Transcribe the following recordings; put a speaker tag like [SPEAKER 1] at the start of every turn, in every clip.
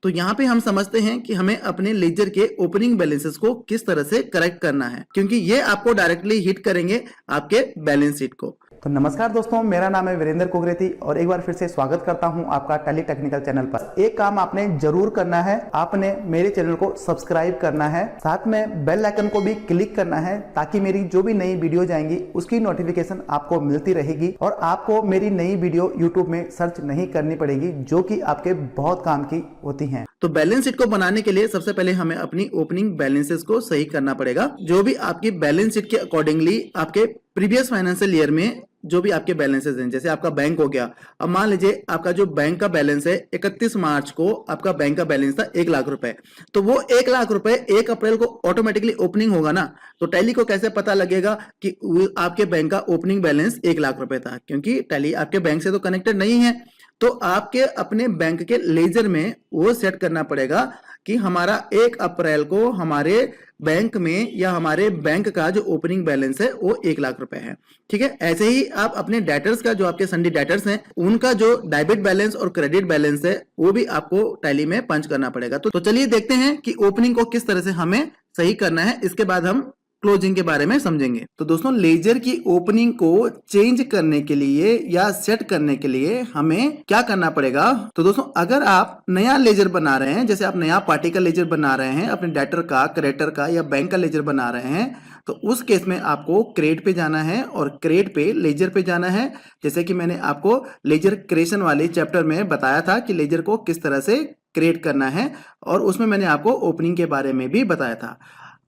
[SPEAKER 1] तो यहाँ पे हम समझते हैं कि हमें अपने लेजर के ओपनिंग बैलेंसेस को किस तरह से करेक्ट करना है, क्योंकि ये आपको डायरेक्टली हिट करेंगे आपके बैलेंस शीट को।
[SPEAKER 2] तो नमस्कार दोस्तों, मेरा नाम है वीरेंद्र कुगरेती और एक बार फिर से स्वागत करता हूं आपका टैली टेक्निकल चैनल पर। एक काम आपने जरूर करना है, आपने मेरे चैनल को सब्सक्राइब करना है, साथ में बेल आइकन को भी क्लिक करना है ताकि मेरी जो भी नई वीडियो जाएंगी उसकी नोटिफिकेशन आपको मिलती रहेगी और आपको मेरी नई वीडियो यूट्यूब में सर्च नहीं करनी पड़ेगी, जो कि आपके बहुत काम की होती है।
[SPEAKER 1] तो बैलेंस शीट को बनाने के लिए सबसे पहले हमें अपनी ओपनिंग बैलेंसेस को सही करना पड़ेगा। जो भी आपकी बैलेंस शीट के अकॉर्डिंगली आपके प्रीवियस फाइनेंशियल ईयर में जो भी आपके बैलेंसेस हैं, जैसे आपका बैंक हो गया, अब मान लीजिए आपका जो बैंक का बैलेंस है 31 मार्च को आपका बैंक का बैलेंस था 1 लाख रुपए, तो वो 1 लाख रुपए 1 अप्रैल को ऑटोमेटिकली ओपनिंग होगा ना। तो टैली को कैसे पता लगेगा कि आपके बैंक का ओपनिंग बैलेंस 1 लाख रुपए था, क्योंकि टैली आपके बैंक से तो कनेक्टेड नहीं है। तो आपके अपने बैंक के लेजर में वो सेट करना पड़ेगा कि हमारा 1 अप्रैल को हमारे बैंक में या हमारे बैंक का जो ओपनिंग बैलेंस है वो 1 लाख रुपए है। ठीक है, ऐसे ही आप अपने डेटर्स का, जो आपके सन्डी डेटर्स हैं, उनका जो डेबिट बैलेंस और क्रेडिट बैलेंस है वो भी आपको टैली में पंच करना पड़ेगा। तो चलिए देखते हैं कि ओपनिंग को किस तरह से हमें सही करना है, इसके बाद हम क्लोजिंग के बारे में समझेंगे। तो दोस्तों, लेजर की ओपनिंग को चेंज करने के लिए या सेट करने के लिए हमें क्या करना पड़ेगा। तो दोस्तों, अगर आप नया लेजर बना रहे हैं, जैसे आप नया पार्टी का लेजर बना रहे हैं, अपने डेटर का, क्रेडिटर का या बैंक का लेजर बना रहे हैं, तो उस केस में आपको क्रेडिट पे जाना है और क्रेडिट पे लेजर पे जाना है। जैसे कि मैंने आपको लेजर क्रिएशन वाले चैप्टर में बताया था कि लेजर को किस तरह से क्रिएट करना है, और उसमें मैंने आपको ओपनिंग के बारे में भी बताया था।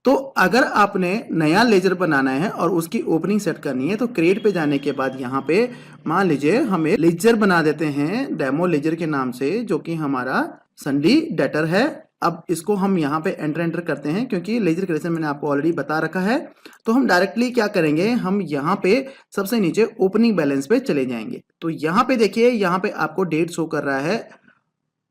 [SPEAKER 1] तो अगर आपने नया लेजर बनाना है और उसकी ओपनिंग सेट करनी है, तो क्रिएट पे जाने के बाद यहाँ पे मान लीजिए हमें लेजर बना देते हैं डेमो लेजर के नाम से, जो कि हमारा सन्डी डेटर है। अब इसको हम यहाँ पे एंटर करते हैं, क्योंकि लेजर क्रिएशन मैंने आपको ऑलरेडी बता रखा है। तो हम डायरेक्टली क्या करेंगे, हम यहाँ पे सबसे नीचे ओपनिंग बैलेंस पे चले जाएंगे। तो यहाँ पे देखिए, यहाँ पे आपको डेट शो कर रहा है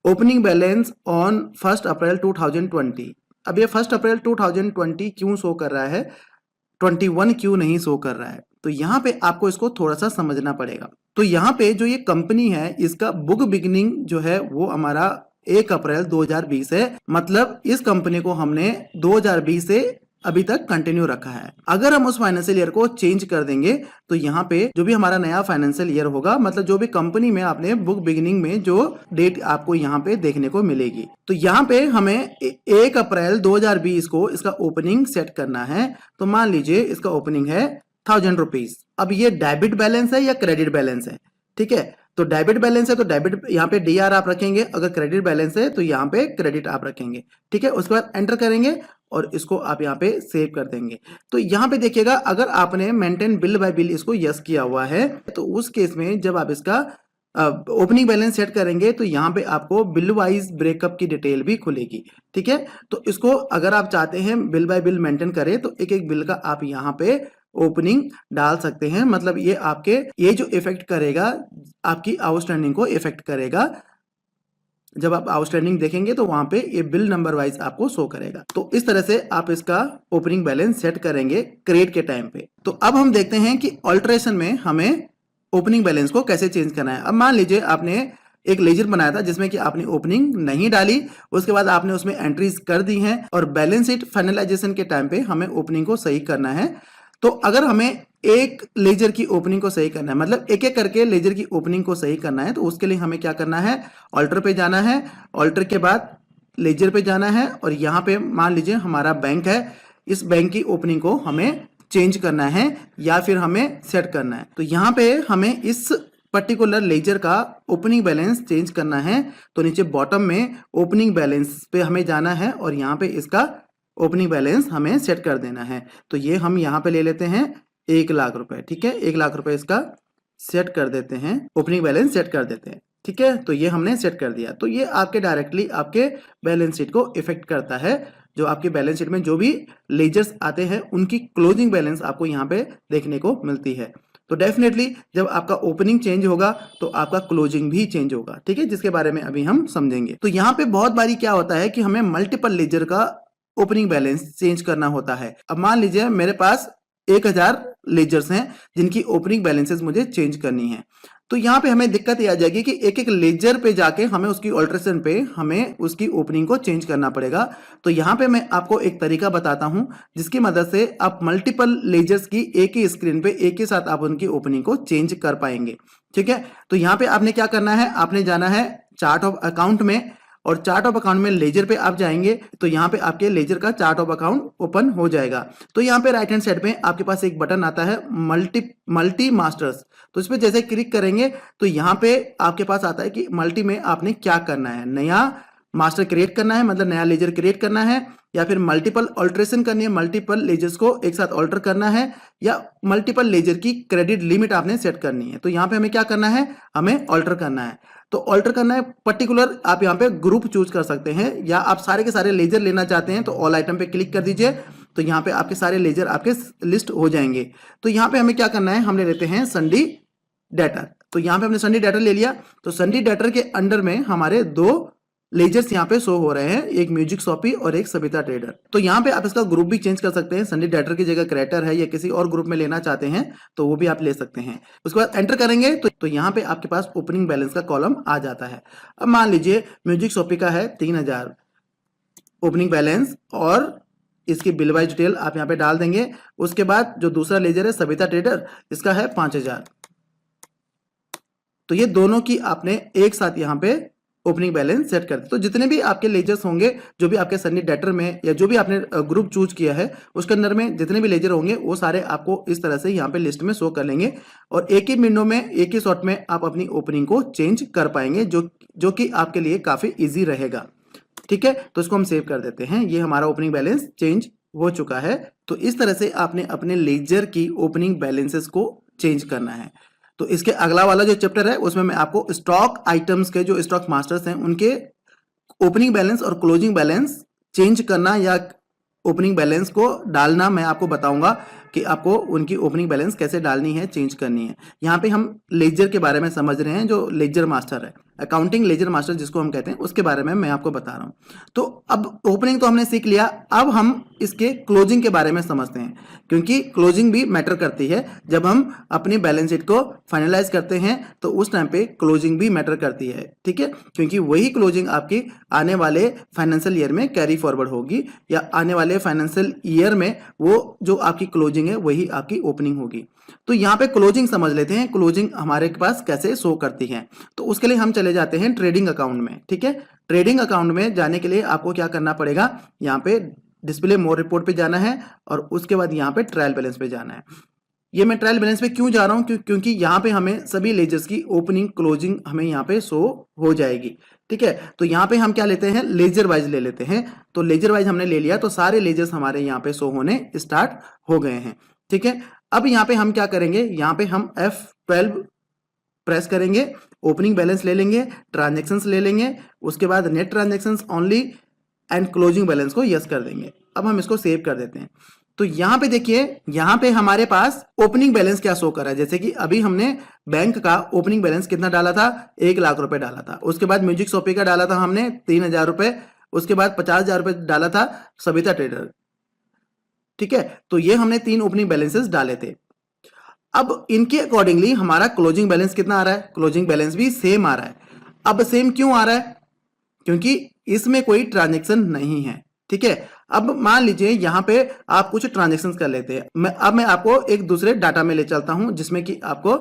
[SPEAKER 1] ओपनिंग बैलेंस ऑन 1 अप्रैल 2020। अब ये 1 अप्रैल 2020 क्यों शो कर रहा है, 21 क्यों नहीं शो कर रहा है, तो यहाँ पे आपको इसको थोड़ा सा समझना पड़ेगा। तो यहाँ पे जो ये कंपनी है, इसका बुक बिगिनिंग जो है वो हमारा 1 अप्रैल 2020 है। मतलब इस कंपनी को हमने 2020 से अभी तक कंटिन्यू रखा है। अगर हम उस फाइनेंशियल ईयर को चेंज कर देंगे, तो यहाँ पे जो भी हमारा नया फाइनेंशियल ईयर होगा, मतलब जो भी कंपनी में आपने बुक बिगिनिंग में जो डेट आपको यहाँ पे देखने को मिलेगी, तो यहाँ पे हमें 1 अप्रैल 2020 को इसका ओपनिंग सेट करना है। तो मान लीजिए इसका ओपनिंग है 1000 रुपीज। अब ये डेबिट बैलेंस है या क्रेडिट बैलेंस है, ठीक है। तो डेबिट बैलेंस है तो डेबिट यहाँ पे डीआर आप रखेंगे, अगर क्रेडिट बैलेंस है तो यहाँ पे क्रेडिट आप रखेंगे, ठीक है। उसके बाद एंटर करेंगे और इसको आप यहाँ पे सेव कर देंगे। तो यहाँ पे देखिएगा, अगर आपने मेंटेन बिल बाय बिल इसको यस किया हुआ है, तो उस केस में जब आप इसका ओपनिंग बैलेंस सेट करेंगे, तो यहाँ पे आपको बिल वाइज ब्रेकअप की डिटेल भी खुलेगी, ठीक है। तो इसको अगर आप चाहते हैं बिल बाय बिल मेंटेन करें, तो एक एक बिल का आप यहाँ पे ओपनिंग डाल सकते हैं। मतलब ये आपके ये जो इफेक्ट करेगा, आपकी आउटस्टैंडिंग को इफेक्ट करेगा। जब आप आउटस्टैंडिंग देखेंगे तो वहां पे ये बिल नंबर वाइज आपको शो करेगा। तो इस तरह से आप इसका ओपनिंग बैलेंस सेट करेंगे क्रेडिट के टाइम पे। तो अब हम देखते हैं कि ऑल्टरेशन में हमें ओपनिंग बैलेंस को कैसे चेंज करना है। अब मान लीजिए आपने एक लेजर बनाया था जिसमें कि आपने ओपनिंग नहीं डाली, उसके बाद आपने उसमें एंट्रीज कर दी हैं, और बैलेंस शीट फाइनलाइजेशन के टाइम पे हमें ओपनिंग को सही करना है। तो अगर हमें एक लेजर की ओपनिंग को सही करना है, मतलब एक एक करके लेजर की ओपनिंग को सही करना है, तो उसके लिए हमें क्या करना है, ऑल्टर पे जाना है, ऑल्टर के बाद लेजर पे जाना है, और यहाँ पे मान लीजिए हमारा बैंक है, इस बैंक की ओपनिंग को हमें चेंज करना है या फिर हमें सेट करना है। तो यहाँ पे हमें इस पर्टिकुलर लेजर का ओपनिंग बैलेंस चेंज करना है। तो नीचे बॉटम में ओपनिंग बैलेंस पे हमें जाना है और यहाँ पे इसका ओपनिंग बैलेंस हमें सेट कर देना है। तो ये हम यहाँ पे ले लेते हैं 1 लाख रुपए, ठीक है। 1 लाख रुपए इसका सेट कर देते हैं, ओपनिंग बैलेंस सेट कर देते हैं, ठीक है। तो ये हमने सेट कर दिया। तो ये आपके डायरेक्टली आपके बैलेंस शीट को इफेक्ट करता है। जो आपके बैलेंस शीट में जो भी लेजर्स आते हैं उनकी क्लोजिंग बैलेंस आपको यहाँ पे देखने को मिलती है। तो डेफिनेटली जब आपका ओपनिंग चेंज होगा तो आपका क्लोजिंग भी चेंज होगा, ठीक है, जिसके बारे में अभी हम समझेंगे। तो यहाँ पे बहुत बारी क्या होता है कि हमें मल्टीपल लेजर का ओपनिंग बैलेंस चेंज करना होता है। अब मान लीजिए मेरे पास 1000 लेजर्स हैं जिनकी ओपनिंग बैलेंसेस मुझे चेंज करनी है। तो यहाँ पे हमें दिक्कत ये आ जाएगी कि एक एक लेजर पे जाके हमें उसकी ऑल्ट्रेशन पे हमें उसकी ओपनिंग को चेंज करना पड़ेगा। तो यहाँ पे मैं आपको एक तरीका बताता हूँ जिसकी मदद से आप मल्टीपल लेजर्स की एक ही स्क्रीन पे एक ही साथ आप उनकी ओपनिंग को चेंज कर पाएंगे। ठीक है, तो यहाँ पे आपने क्या करना है, आपने जाना है चार्ट ऑफ अकाउंट में, और चार्ट ऑफ अकाउंट में लेजर पे आप जाएंगे तो यहाँ पे आपके लेजर का चार्ट ऑफ अकाउंट ओपन हो जाएगा। तो यहाँ पे राइट हैंड साइड पे आपके पास एक बटन आता है मल्टी मास्टर्स। तो इस पे जैसे क्लिक करेंगे तो यहाँ पे आपके पास आता है कि मल्टी में आपने क्या करना है, नया मास्टर क्रिएट करना है, मतलब नया लेजर क्रिएट करना है, या फिर मल्टीपल ऑल्ट्रेशन करनी है, मल्टीपल लेजर्स को एक साथ ऑल्टर करना है, या मल्टीपल लेजर की क्रेडिट लिमिट आपने सेट करनी है। तो यहाँ पे हमें क्या करना है, हमें ऑल्टर करना है। तो ऑल्टर करना है पर्टिकुलर, आप यहाँ पे ग्रुप चूज कर सकते हैं, या आप सारे के सारे लेजर लेना चाहते हैं तो ऑल आइटम पे क्लिक कर दीजिए। तो यहाँ पे आपके सारे लेजर आपके लिस्ट हो जाएंगे। तो यहाँ पे हमें क्या करना है, हमने लेते हैं संडी डेटर। तो यहाँ पे हमने संडी डेटर ले लिया। तो संडी डेटर के अंडर में हमारे दो लेजर्स यहाँ पे शो हो रहे हैं, एक म्यूजिक शॉपी और एक सविता ट्रेडर। तो यहाँ पे आप इसका ग्रुप भी चेंज कर सकते हैं, संडी डेटर की जगह क्रिएटर है या किसी और ग्रुप में लेना चाहते हैं तो वो भी आप ले सकते हैं। उसके बाद एंटर करेंगे तो यहाँ पे आपके पास ओपनिंग बैलेंस का कॉलम आ जाता है। अब मान लीजिए म्यूजिक शॉपी का है 3000 ओपनिंग बैलेंस, और इसकी बिल वाइज डिटेल आप यहाँ पे डाल देंगे। उसके बाद जो दूसरा लेजर है सविता ट्रेडर, इसका है 5000। तो ये दोनों की आपने एक साथ यहाँ पे ओपनिंग बैलेंस सेट कर दिया। तो जितने भी आपके लेजर्स होंगे, जो भी आपके संडी डेटर में या जो भी आपने ग्रुप चूज किया है उसके अंदर में जितने भी लेजर होंगे वो सारे आपको इस तरह से यहाँ पे लिस्ट में शो कर लेंगे, और एक ही विंडो में एक ही शॉट में आप अपनी ओपनिंग को चेंज कर पाएंगे, जो कि आपके लिए काफी ईजी रहेगा। ठीक है, तो इसको हम सेव कर देते हैं। ये हमारा ओपनिंग बैलेंस चेंज हो चुका है। तो इस तरह से आपने अपने लेजर की ओपनिंग बैलेंसेस को चेंज करना है। तो इसके अगला वाला जो चैप्टर है उसमें मैं आपको स्टॉक आइटम्स के जो स्टॉक मास्टर्स हैं उनके ओपनिंग बैलेंस और क्लोजिंग बैलेंस चेंज करना या ओपनिंग बैलेंस को डालना मैं आपको बताऊंगा कि आपको उनकी ओपनिंग बैलेंस कैसे डालनी है, चेंज करनी है। यहाँ पे हम लेजर के बारे में समझ रहे हैं, जो लेजर मास्टर है, अकाउंटिंग लेजर मास्टर जिसको हम कहते हैं, उसके बारे में मैं आपको बता रहा हूँ। तो अब ओपनिंग तो हमने सीख लिया, अब हम इसके क्लोजिंग के बारे में समझते हैं, क्योंकि क्लोजिंग भी मैटर करती है। जब हम अपनी बैलेंस शीट को फाइनलाइज करते हैं तो उस टाइम पे क्लोजिंग भी मैटर करती है। ठीक है, क्योंकि वही क्लोजिंग आपकी आने वाले फाइनेंशियल ईयर में कैरी फॉरवर्ड होगी, या आने वाले फाइनेंशियल ईयर में वो जो आपकी क्लोजिंग है वही आपकी ओपनिंग होगी। तो यहाँ पे क्लोजिंग समझ लेते हैं, क्लोजिंग हमारे पास कैसे शो करती है। तो उसके लिए हम चले जाते हैं ट्रेडिंग अकाउंट में। ठीक है, ट्रेडिंग अकाउंट में जाने के लिए आपको क्या करना पड़ेगा, यहाँ पे डिस्प्ले मोर रिपोर्ट पे जाना है, और उसके बाद यहाँ पे ट्रायल बैलेंस पे जाना है। ये मैं ट्रायल बैलेंस पे क्यों जा रहा हूँ, क्योंकि यहाँ पे हमें सभी लेजर्स की ओपनिंग क्लोजिंग हमें यहाँ पे शो हो जाएगी। ठीक है, तो यहाँ पे हम क्या लेते हैं, लेजर वाइज ले लेते हैं। तो लेजर वाइज हमने ले लिया, तो सारे लेजर्स हमारे यहाँ पे शो होने स्टार्ट हो गए हैं। ठीक है, अब यहाँ पे हम क्या करेंगे, यहाँ पे हम F12 प्रेस करेंगे, ओपनिंग बैलेंस ले लेंगे, ट्रांजेक्शन्स ले लेंगे, उसके बाद net transactions only and closing balance को यस कर देंगे। अब हम इसको सेव कर देते हैं। तो यहाँ पे देखिए, यहाँ पे हमारे पास ओपनिंग बैलेंस क्या शो कर रहा है, जैसे कि अभी हमने बैंक का ओपनिंग बैलेंस कितना डाला था, 1 लाख रुपए डाला था। उसके बाद म्यूजिक शॉपी का डाला था हमने 3000 रुपए, उसके बाद 50,000 रुपए डाला था सविता ट्रेडर। ठीक है, तो ये हमने 3 ओपनिंग बैलेंसेस डाले थे। अब इनके अकॉर्डिंगली हमारा क्लोजिंग बैलेंस कितना आ रहा है, क्लोजिंग बैलेंस भी सेम आ रहा है। अब सेम क्यों आ रहा है, क्योंकि इसमें कोई ट्रांजेक्शन नहीं है। ठीक है, अब मान लीजिए यहाँ पे आप कुछ ट्रांजेक्शन्स कर लेते हैं। अब मैं आपको एक दूसरे डाटा में ले चलता हूं जिसमें कि आपको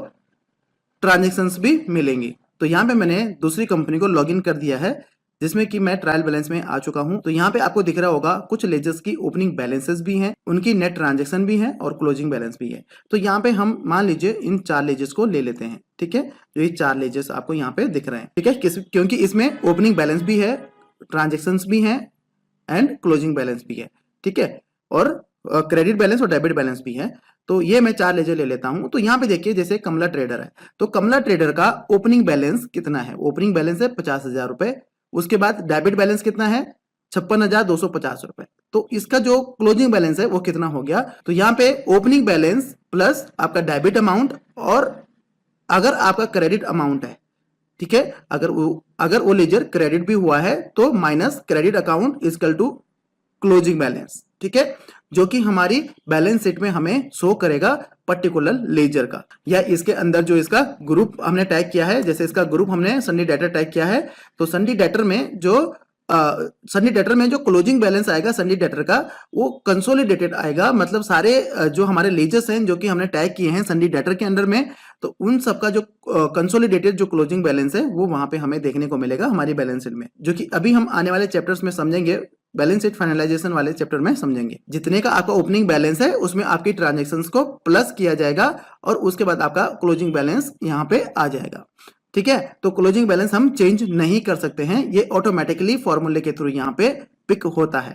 [SPEAKER 1] ट्रांजेक्शन्स भी मिलेंगी। तो यहाँ पे मैंने दूसरी कंपनी को लॉगिन कर दिया है, जिसमें कि मैं ट्रायल बैलेंस में आ चुका हूं। तो यहाँ पे आपको दिख रहा होगा कुछ लेजर्स की ओपनिंग बैलेंसेस भी हैं, उनकी नेट ट्रांजैक्शन भी है और क्लोजिंग बैलेंस भी है। तो यहाँ पे हम मान लीजिए इन 4 लेजर्स को ले लेते हैं। ठीक है, जो ये 4 लेजर्स आपको यहाँ पे दिख रहे हैं। ठीक है, क्योंकि इसमें ओपनिंग बैलेंस भी है, ट्रांजेक्शन भी है एंड क्लोजिंग बैलेंस भी है। ठीक है, और क्रेडिट बैलेंस और डेबिट बैलेंस भी है। तो ये मैं 4 लेजर ले लेता हूं। तो यहाँ पे देखिए, जैसे कमला ट्रेडर है, तो कमला ट्रेडर का ओपनिंग बैलेंस कितना है, ओपनिंग बैलेंस है 50,000 रुपए। उसके बाद डेबिट बैलेंस कितना है, 56,250 रुपए। तो इसका जो क्लोजिंग बैलेंस है वो कितना हो गया, तो यहाँ पे ओपनिंग बैलेंस प्लस आपका डेबिट अमाउंट, और अगर आपका क्रेडिट अमाउंट है, ठीक है, अगर वो लेजर क्रेडिट भी हुआ है तो minus credit account equal to closing balance, ठीक है, जो कि हमारी बैलेंस शीट में हमें शो करेगा पर्टिकुलर लेजर का, या इसके अंदर जो इसका ग्रुप हमने टैग किया है, जैसे इसका ग्रुप हमने सन्नी डेटर टैग किया है, तो सन्नी डेटर में जो क्लोजिंग बैलेंस आएगा सन्नी डेटर का, वो कंसोलिडेटेड आएगा, मतलब सारे जो हमारे लेजर्स हैं जो कि हमने टैग किए हैं सन्नी डेटर के अंडर में, तो उन सबका जो कंसोलिडेटेड जो क्लोजिंग बैलेंस है वो वहां पे हमें देखने को मिलेगा हमारी बैलेंस शीट में, जो कि अभी हम आने वाले चैप्टर्स में समझेंगे, बैलेंस शीट फाइनलाइजेशन वाले चैप्टर में समझेंगे। जितने का आपका ओपनिंग बैलेंस है उसमें आपकी ट्रांजैक्शंस को प्लस किया जाएगा और उसके बाद आपका क्लोजिंग बैलेंस यहाँ पे आ जाएगा, ठीक है। तो क्लोजिंग बैलेंस हम चेंज नहीं कर सकते हैं, ये ऑटोमेटिकली फॉर्मूले के थ्रू यहाँ पे पिक होता है।